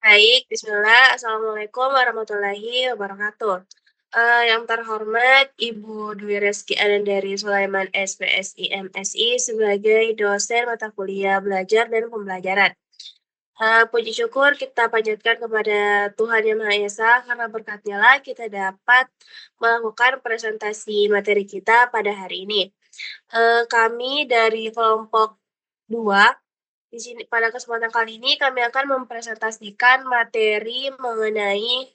Baik, bismillah. Assalamualaikum warahmatullahi wabarakatuh. Yang terhormat Ibu Dwi Reski Anandari Sulaiman SPSI MSI sebagai dosen mata kuliah belajar dan pembelajaran. Puji syukur kita panjatkan kepada Tuhan Yang Maha Esa karena berkat-Nya lah kita dapat melakukan presentasi materi kita pada hari ini. Kami dari kelompok 2 di sini pada kesempatan kali ini kami akan mempresentasikan materi mengenai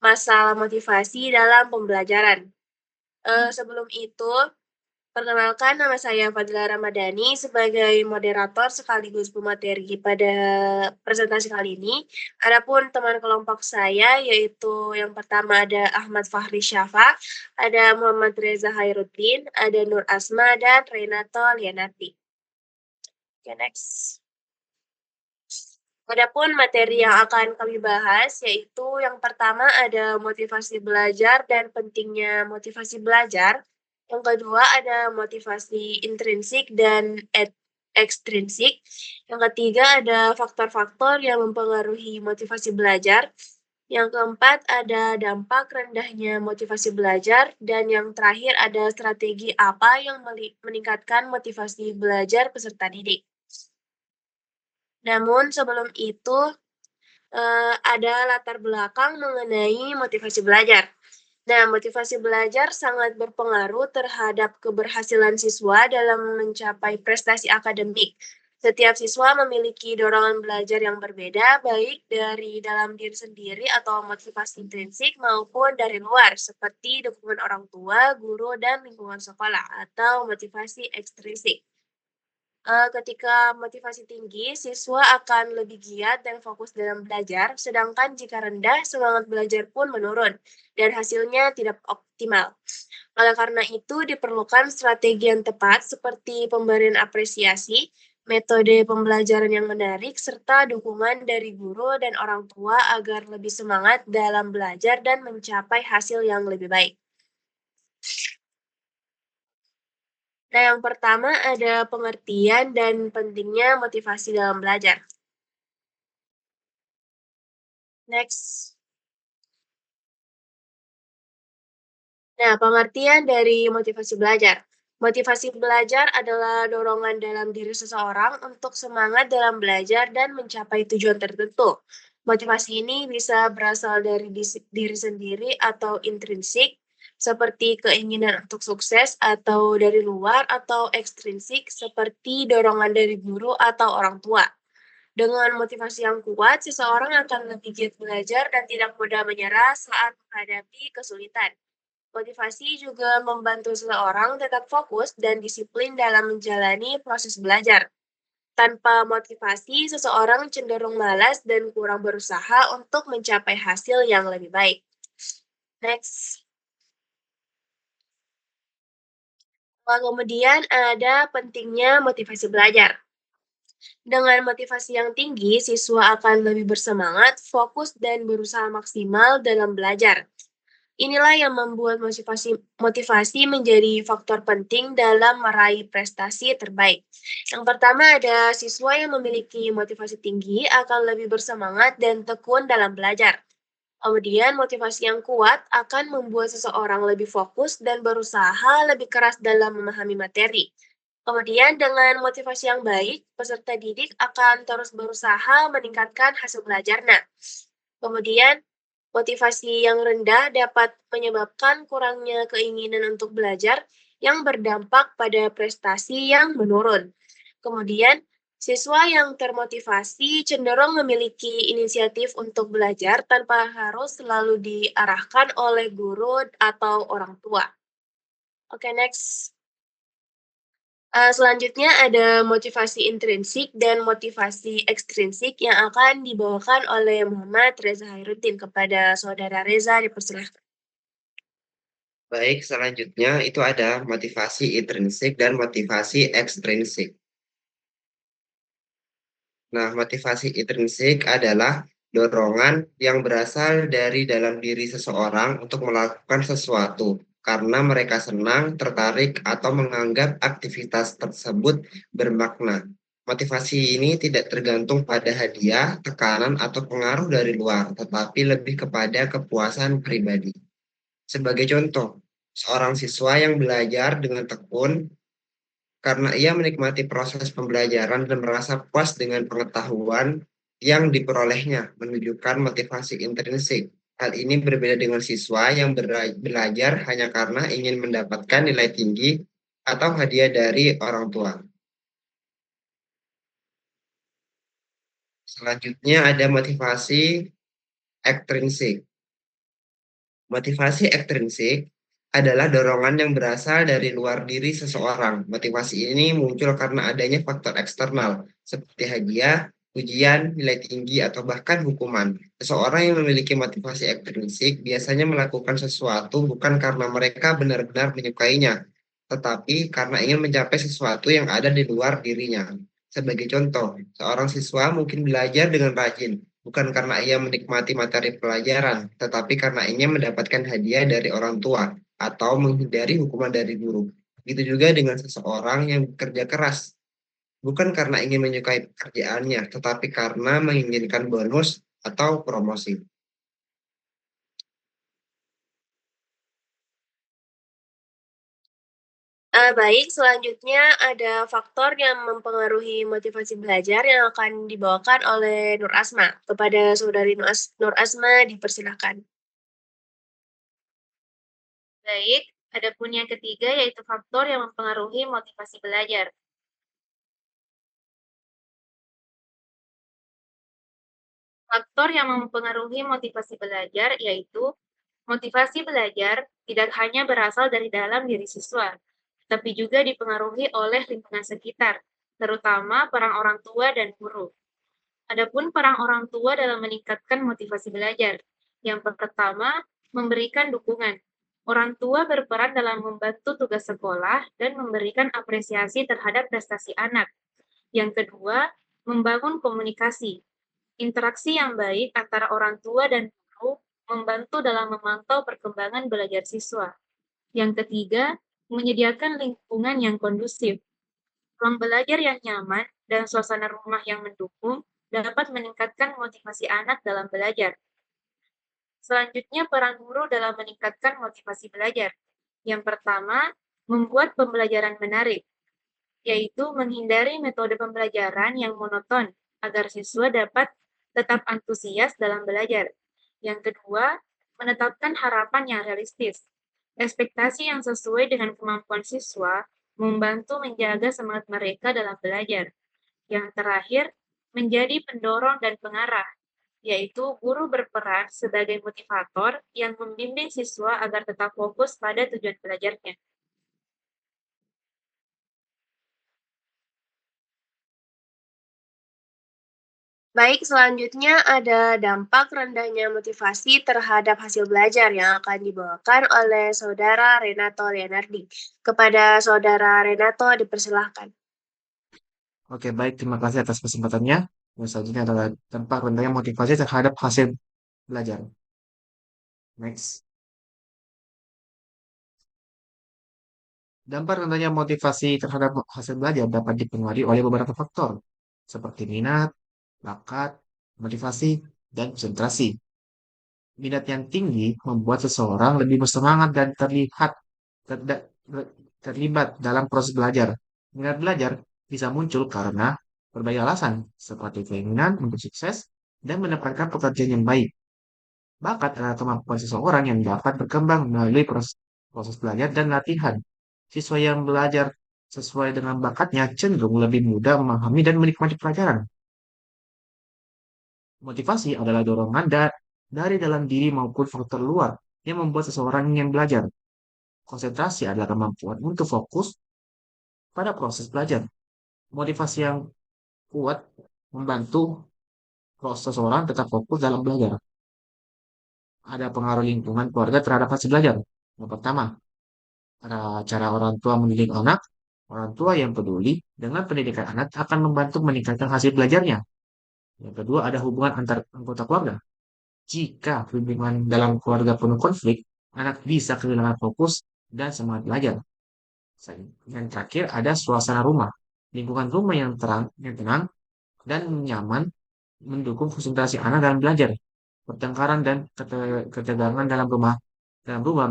masalah motivasi dalam pembelajaran. Sebelum itu, perkenalkan nama saya Fadila Ramadhani sebagai moderator sekaligus pemateri pada presentasi kali ini. Adapun teman kelompok saya yaitu yang pertama ada Ahmad Fahri Syafa, ada Muhammad Reza Khairuddin, ada Nur Asma dan Renato Lianati. Oke, next. Adapun materi yang akan kami bahas yaitu yang pertama ada motivasi belajar dan pentingnya motivasi belajar. Yang kedua ada motivasi intrinsik dan ekstrinsik. Yang ketiga ada faktor-faktor yang mempengaruhi motivasi belajar. Yang keempat ada dampak rendahnya motivasi belajar. Dan yang terakhir ada strategi apa yang meningkatkan motivasi belajar peserta didik. Namun sebelum itu, ada latar belakang mengenai motivasi belajar. Nah, motivasi belajar sangat berpengaruh terhadap keberhasilan siswa dalam mencapai prestasi akademik. Setiap siswa memiliki dorongan belajar yang berbeda, baik dari dalam diri sendiri atau motivasi intrinsik maupun dari luar, seperti dukungan orang tua, guru, dan lingkungan sekolah, atau motivasi ekstrinsik. Ketika motivasi tinggi, siswa akan lebih giat dan fokus dalam belajar, sedangkan jika rendah, semangat belajar pun menurun dan hasilnya tidak optimal. Oleh karena itu, diperlukan strategi yang tepat seperti pemberian apresiasi, metode pembelajaran yang menarik, serta dukungan dari guru dan orang tua agar lebih semangat dalam belajar dan mencapai hasil yang lebih baik. Nah, yang pertama ada pengertian dan pentingnya motivasi dalam belajar. Next. Nah, pengertian dari motivasi belajar. Motivasi belajar adalah dorongan dalam diri seseorang untuk semangat dalam belajar dan mencapai tujuan tertentu. Motivasi ini bisa berasal dari diri sendiri atau intrinsik, seperti keinginan untuk sukses, atau dari luar, atau ekstrinsik, seperti dorongan dari guru atau orang tua. Dengan motivasi yang kuat, seseorang akan lebih giat belajar dan tidak mudah menyerah saat menghadapi kesulitan. Motivasi juga membantu seseorang tetap fokus dan disiplin dalam menjalani proses belajar. Tanpa motivasi, seseorang cenderung malas dan kurang berusaha untuk mencapai hasil yang lebih baik. Next. Kemudian ada pentingnya motivasi belajar. Dengan motivasi yang tinggi, siswa akan lebih bersemangat, fokus, dan berusaha maksimal dalam belajar. Inilah yang membuat motivasi menjadi faktor penting dalam meraih prestasi terbaik. Yang pertama ada siswa yang memiliki motivasi tinggi akan lebih bersemangat dan tekun dalam belajar. Kemudian motivasi yang kuat akan membuat seseorang lebih fokus dan berusaha lebih keras dalam memahami materi. Kemudian dengan motivasi yang baik, peserta didik akan terus berusaha meningkatkan hasil belajarnya. Kemudian motivasi yang rendah dapat menyebabkan kurangnya keinginan untuk belajar yang berdampak pada prestasi yang menurun. Kemudian, siswa yang termotivasi cenderung memiliki inisiatif untuk belajar tanpa harus selalu diarahkan oleh guru atau orang tua. Oke, next. Selanjutnya ada motivasi intrinsik dan motivasi ekstrinsik yang akan dibawakan oleh Muhammad Reza Khairuddin. Kepada Saudara Reza dipersilahkan. Baik, selanjutnya itu ada motivasi intrinsik dan motivasi ekstrinsik. Nah, motivasi intrinsik adalah dorongan yang berasal dari dalam diri seseorang untuk melakukan sesuatu karena mereka senang, tertarik, atau menganggap aktivitas tersebut bermakna. Motivasi ini tidak tergantung pada hadiah, tekanan, atau pengaruh dari luar, tetapi lebih kepada kepuasan pribadi. Sebagai contoh, seorang siswa yang belajar dengan tekun karena ia menikmati proses pembelajaran dan merasa puas dengan pengetahuan yang diperolehnya, menunjukkan motivasi intrinsik. Hal ini berbeda dengan siswa yang belajar hanya karena ingin mendapatkan nilai tinggi atau hadiah dari orang tua. Selanjutnya ada motivasi ekstrinsik. Motivasi ekstrinsik adalah dorongan yang berasal dari luar diri seseorang. Motivasi ini muncul karena adanya faktor eksternal, seperti hadiah, ujian, nilai tinggi, atau bahkan hukuman. Seseorang yang memiliki motivasi ekstrinsik biasanya melakukan sesuatu bukan karena mereka benar-benar menyukainya, tetapi karena ingin mencapai sesuatu yang ada di luar dirinya. Sebagai contoh, seorang siswa mungkin belajar dengan rajin, bukan karena ia menikmati materi pelajaran, tetapi karena ingin mendapatkan hadiah dari orang tua atau menghindari hukuman dari guru. Begitu juga dengan seseorang yang bekerja keras, bukan karena ingin menyukai pekerjaannya, tetapi karena menginginkan bonus atau promosi. Baik, selanjutnya ada faktor yang mempengaruhi motivasi belajar yang akan dibawakan oleh Nur Asma. Kepada saudari Nur Asma dipersilahkan. Baik, ada pun yang ketiga yaitu faktor yang mempengaruhi motivasi belajar. Faktor yang mempengaruhi motivasi belajar yaitu motivasi belajar tidak hanya berasal dari dalam diri siswa, tapi juga dipengaruhi oleh lingkungan sekitar, terutama peran orang tua dan guru. Adapun peran orang tua dalam meningkatkan motivasi belajar. Yang pertama, memberikan dukungan. Orang tua berperan dalam membantu tugas sekolah dan memberikan apresiasi terhadap prestasi anak. Yang kedua, membangun komunikasi. Interaksi yang baik antara orang tua dan guru membantu dalam memantau perkembangan belajar siswa. Yang ketiga, menyediakan lingkungan yang kondusif. Ruang belajar yang nyaman dan suasana rumah yang mendukung dapat meningkatkan motivasi anak dalam belajar. Selanjutnya, peran guru dalam meningkatkan motivasi belajar. Yang pertama, membuat pembelajaran menarik, yaitu menghindari metode pembelajaran yang monoton agar siswa dapat tetap antusias dalam belajar. Yang kedua, menetapkan harapan yang realistis. Ekspektasi yang sesuai dengan kemampuan siswa membantu menjaga semangat mereka dalam belajar. Yang terakhir, menjadi pendorong dan pengarah, yaitu guru berperan sebagai motivator yang membimbing siswa agar tetap fokus pada tujuan belajarnya. Baik, selanjutnya ada dampak rendahnya motivasi terhadap hasil belajar yang akan dibawakan oleh saudara Renato Leonardi. Kepada saudara Renato dipersilahkan. Oke, baik. Terima kasih atas kesempatannya. Yang selanjutnya adalah dampak rendahnya motivasi terhadap hasil belajar. Next. Dampak rendahnya motivasi terhadap hasil belajar dapat dipengaruhi oleh beberapa faktor, seperti minat, bakat, motivasi, dan konsentrasi. Minat yang tinggi membuat seseorang lebih bersemangat dan terlibat dalam proses belajar. Minat belajar bisa muncul karena berbagai alasan, seperti keinginan untuk sukses dan mendapatkan pekerjaan yang baik. Bakat adalah kemampuan seseorang yang dapat berkembang melalui proses belajar dan latihan. Siswa yang belajar sesuai dengan bakatnya cenderung lebih mudah memahami dan menikmati pelajaran. Motivasi adalah dorongan dari dalam diri maupun faktor luar yang membuat seseorang ingin belajar. Konsentrasi adalah kemampuan untuk fokus pada proses belajar. Motivasi yang kuat membantu proses seseorang tetap fokus dalam belajar. Ada pengaruh lingkungan keluarga terhadap hasil belajar. Yang pertama, ada cara orang tua mendidik anak. Orang tua yang peduli dengan pendidikan anak akan membantu meningkatkan hasil belajarnya. Yang kedua, ada hubungan antar anggota keluarga. Jika hubungan dalam keluarga penuh konflik, anak bisa kehilangan fokus dan semangat belajar. Yang terakhir, ada suasana rumah. Lingkungan rumah yang tenang, dan nyaman mendukung konsentrasi anak dalam belajar. Pertengkaran dan ketegangan dalam rumah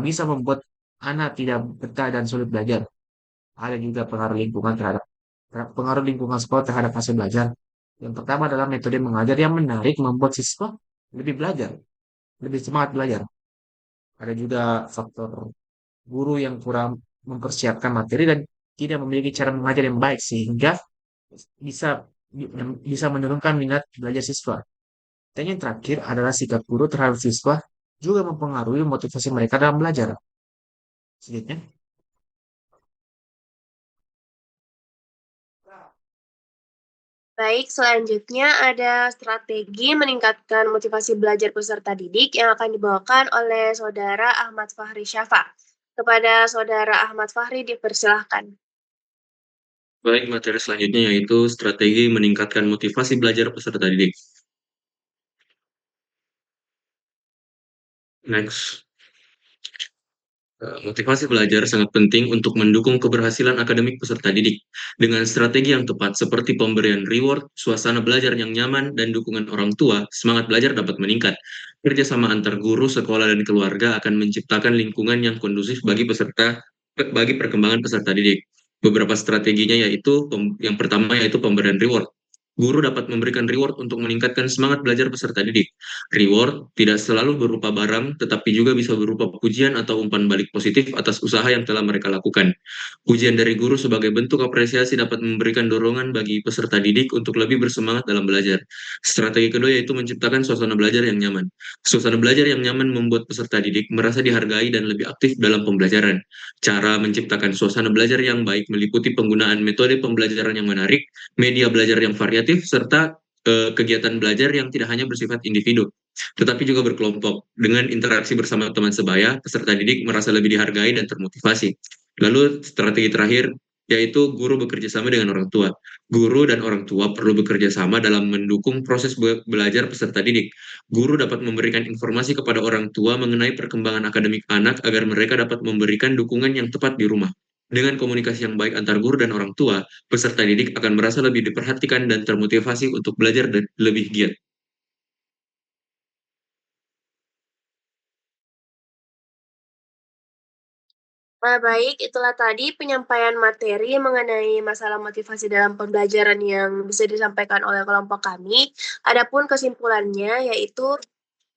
bisa membuat anak tidak betah dan sulit belajar. Ada juga pengaruh lingkungan sekolah terhadap hasil belajar. Yang pertama adalah metode mengajar yang menarik membuat siswa lebih belajar, lebih semangat belajar. Ada juga faktor guru yang kurang mempersiapkan materi dan tidak memiliki cara mengajar yang baik sehingga bisa bisa menurunkan minat belajar siswa. Dan yang terakhir adalah sikap guru terhadap siswa juga mempengaruhi motivasi mereka dalam belajar. Selanjutnya, Baik, selanjutnya ada strategi meningkatkan motivasi belajar peserta didik yang akan dibawakan oleh Saudara Ahmad Fahri Syafa. Kepada Saudara Ahmad Fahri dipersilahkan. Baik, materi selanjutnya yaitu strategi meningkatkan motivasi belajar peserta didik. Next. Motivasi belajar sangat penting untuk mendukung keberhasilan akademik peserta didik. Dengan strategi yang tepat seperti pemberian reward, suasana belajar yang nyaman, dan dukungan orang tua, semangat belajar dapat meningkat. Kerjasama antar guru, sekolah, dan keluarga akan menciptakan lingkungan yang kondusif bagi perkembangan peserta didik. Beberapa strateginya yaitu, yang pertama yaitu pemberian reward. Guru dapat memberikan reward untuk meningkatkan semangat belajar peserta didik. Reward tidak selalu berupa barang, tetapi juga bisa berupa pujian atau umpan balik positif atas usaha yang telah mereka lakukan. Pujian dari guru sebagai bentuk apresiasi dapat memberikan dorongan bagi peserta didik untuk lebih bersemangat dalam belajar. Strategi kedua yaitu menciptakan suasana belajar yang nyaman. Suasana belajar yang nyaman membuat peserta didik merasa dihargai dan lebih aktif dalam pembelajaran. Cara menciptakan suasana belajar yang baik meliputi penggunaan metode pembelajaran yang menarik, media belajar yang variatif, serta kegiatan belajar yang tidak hanya bersifat individu, tetapi juga berkelompok. Dengan interaksi bersama teman sebaya, peserta didik merasa lebih dihargai dan termotivasi. Lalu strategi terakhir, yaitu guru bekerja sama dengan orang tua. Guru dan orang tua perlu bekerja sama dalam mendukung proses belajar peserta didik. Guru dapat memberikan informasi kepada orang tua mengenai perkembangan akademik anak agar mereka dapat memberikan dukungan yang tepat di rumah. Dengan komunikasi yang baik antar guru dan orang tua, peserta didik akan merasa lebih diperhatikan dan termotivasi untuk belajar lebih giat. Baik, itulah tadi penyampaian materi mengenai masalah motivasi dalam pembelajaran yang bisa disampaikan oleh kelompok kami. Adapun kesimpulannya yaitu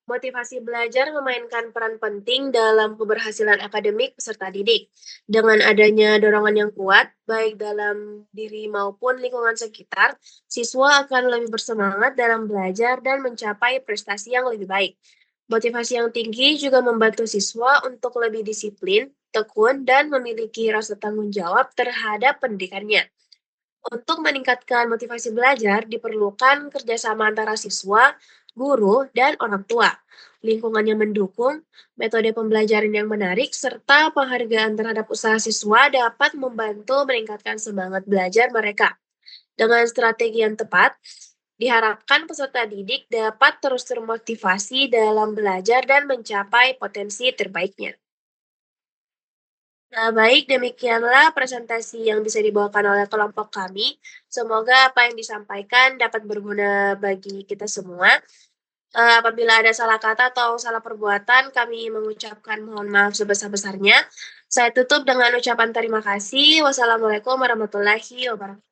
motivasi belajar memainkan peran penting dalam keberhasilan akademik peserta didik. Dengan adanya dorongan yang kuat, baik dalam diri maupun lingkungan sekitar, siswa akan lebih bersemangat dalam belajar dan mencapai prestasi yang lebih baik. Motivasi yang tinggi juga membantu siswa untuk lebih disiplin, tekun, dan memiliki rasa tanggung jawab terhadap pendidikannya. Untuk meningkatkan motivasi belajar, diperlukan kerjasama antara siswa, guru, dan orang tua. Lingkungan yang mendukung, metode pembelajaran yang menarik, serta penghargaan terhadap usaha siswa dapat membantu meningkatkan semangat belajar mereka. Dengan strategi yang tepat, diharapkan peserta didik dapat terus termotivasi dalam belajar dan mencapai potensi terbaiknya. Nah, baik, demikianlah presentasi yang bisa dibawakan oleh kelompok kami. Semoga apa yang disampaikan dapat berguna bagi kita semua. Apabila ada salah kata atau salah perbuatan, kami mengucapkan mohon maaf sebesar-besarnya. Saya tutup dengan ucapan terima kasih. Wassalamualaikum warahmatullahi wabarakatuh.